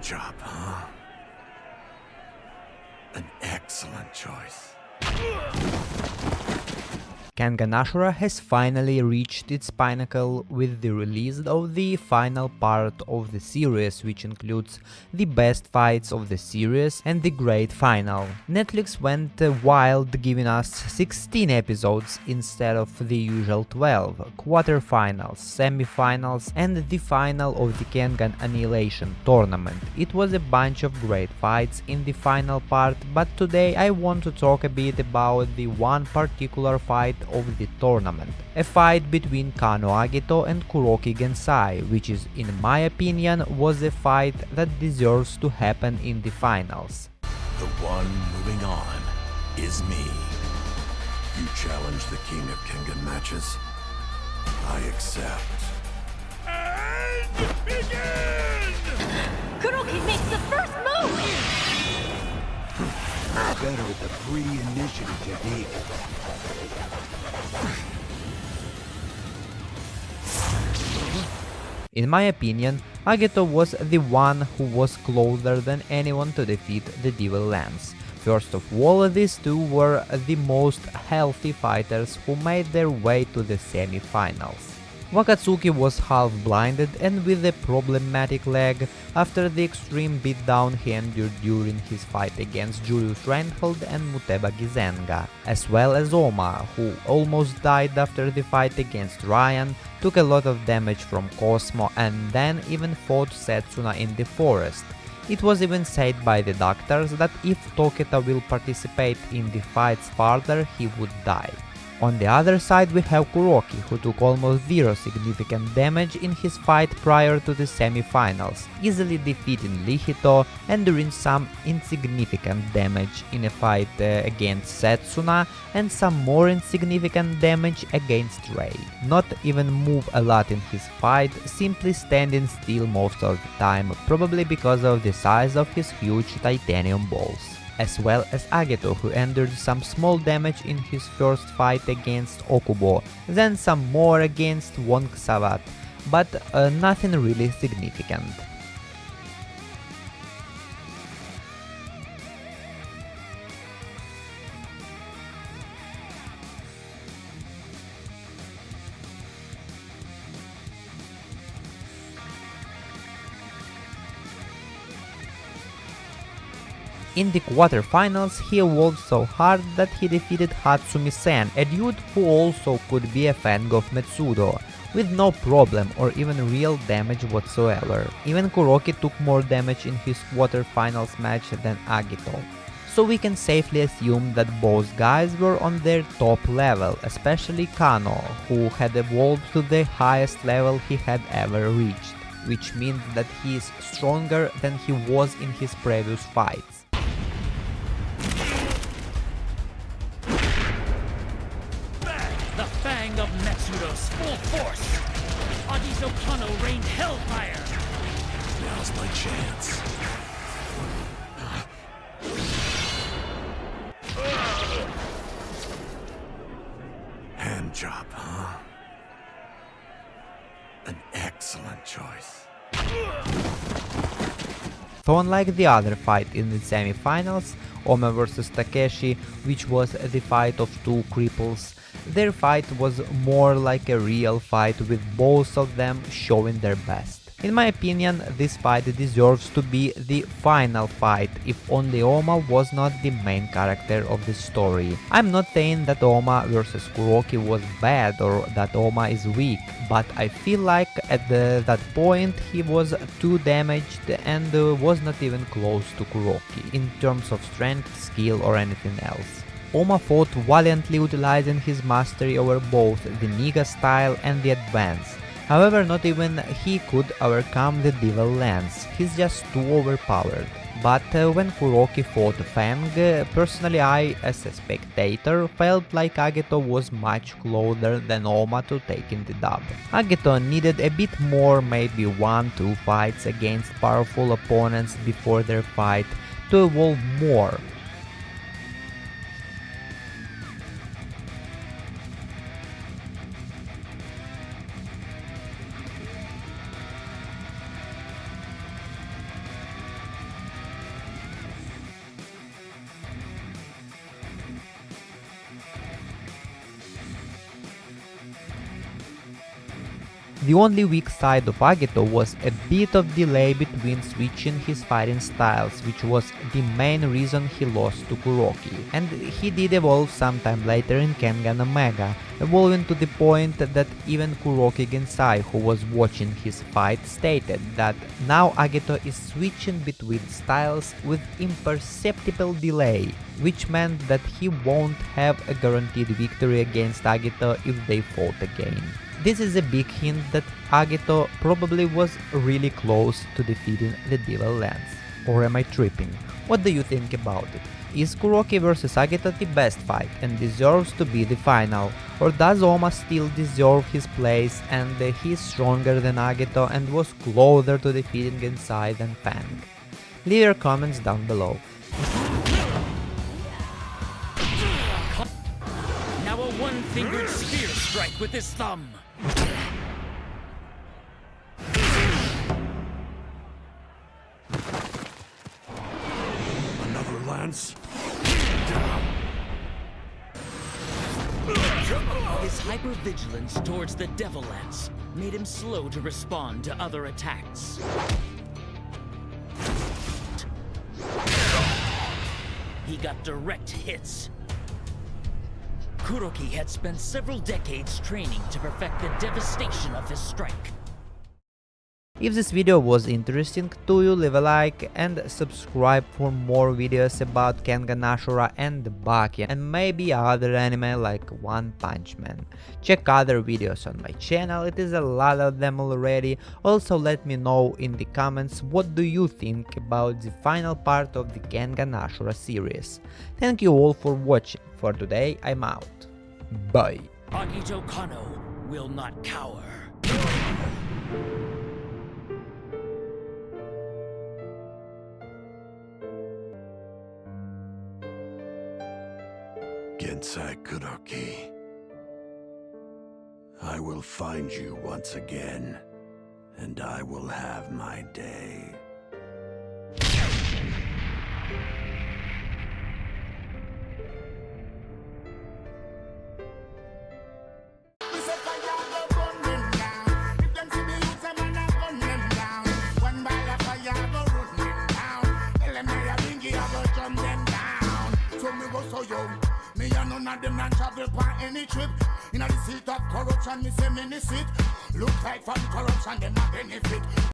job, huh? An excellent choice. Kengan Ashura has finally reached its pinnacle with the release of the final part of the series, which includes the best fights of the series and the great final. Netflix went wild, giving us 16 episodes instead of the usual 12, quarterfinals, semi-finals and the final of the Kengan Annihilation tournament. It was a bunch of great fights in the final part, but today I want to talk a bit about the one particular fight of the tournament. A fight between Kanoh Agito and Kuroki Gensai, which is, in my opinion, was a fight that deserves to happen in the finals. The one moving on is me. You challenge the king of Kengan matches? I accept. And begin! Kuroki makes the first move! Better with the pre-initiative technique. In my opinion, Agito was the one who was closer than anyone to defeat the Devil Lance. First of all, these two were the most healthy fighters who made their way to the semi-finals. Wakatsuki was half-blinded and with a problematic leg after the extreme beatdown he endured during his fight against Julius Reinhold and Muteba Gizenga, as well as Oma, who almost died after the fight against Ryan, took a lot of damage from Cosmo and then even fought Setsuna in the forest. It was even said by the doctors that if Toketa will participate in the fights further, he would die. On the other side we have Kuroki, who took almost zero significant damage in his fight prior to the semi-finals, easily defeating Lichito and doing some insignificant damage in a fight against Setsuna and some more insignificant damage against Rei. Not even move a lot in his fight, simply standing still most of the time, probably because of the size of his huge titanium balls. As well as Agito, who endured some small damage in his first fight against Okubo, then some more against Wong Savat, but nothing really significant. In the quarterfinals, he evolved so hard that he defeated Hatsumi-sen, a dude who also could be a fan of Metsudo, with no problem or even real damage whatsoever. Even Kuroki took more damage in his quarterfinals match than Agito. So we can safely assume that both guys were on their top level, especially Kanoh, who had evolved to the highest level he had ever reached, which means that he is stronger than he was in his previous fights. The fang of Metsudo's full force! Agito Kanoh rained hellfire! Now's my chance. Hand job, huh? An excellent choice. So unlike the other fight in the semi-finals, Oma vs Takeshi, which was the fight of two cripples, their fight was more like a real fight with both of them showing their best. In my opinion, this fight deserves to be the final fight if only Oma was not the main character of the story. I'm not saying that Oma vs Kuroki was bad or that Oma is weak, but I feel like at that point he was too damaged and was not even close to Kuroki in terms of strength, skill or anything else. Oma fought valiantly utilizing his mastery over both the Niga style and the advance. However, not even he could overcome the Devil Lance, he's just too overpowered. But when Kuroki fought Fang, personally I, as a spectator, felt like Agito was much closer than Oma to taking the dub. Agito needed a bit more, maybe 1-2 fights against powerful opponents before their fight to evolve more. The only weak side of Agito was a bit of delay between switching his fighting styles, which was the main reason he lost to Kuroki, and he did evolve sometime later in Kengan Omega, evolving to the point that even Kuroki Gensai, who was watching his fight, stated that now Agito is switching between styles with imperceptible delay, which meant that he won't have a guaranteed victory against Agito if they fought again. This is a big hint that Agito probably was really close to defeating the Devil Lance. Or am I tripping? What do you think about it? Is Kuroki vs Agito the best fight and deserves to be the final? Or does Oma still deserve his place and he's stronger than Agito and was closer to defeating Gensai than Fang? Leave your comments down below. Now a one-fingered spear strike with his thumb. Another lance? His hypervigilance towards the Devil Lance made him slow to respond to other attacks. He got direct hits. Kuroki had spent several decades training to perfect the devastation of his strike. If this video was interesting to you, leave a like and subscribe for more videos about Kengan Ashura and Baki and maybe other anime like One Punch Man. Check other videos on my channel, it is a lot of them already. Also let me know in the comments what do you think about the final part of the Kengan Ashura series. Thank you all for watching. For today I'm out. Bye. Agito Kanoh will not cower. Gensai Kuroki. I will find you once again, and I will have my day. Me and none of them not travel for any trip. In the seat of corruption, me say me sit. Look like from corruption, them a benefit.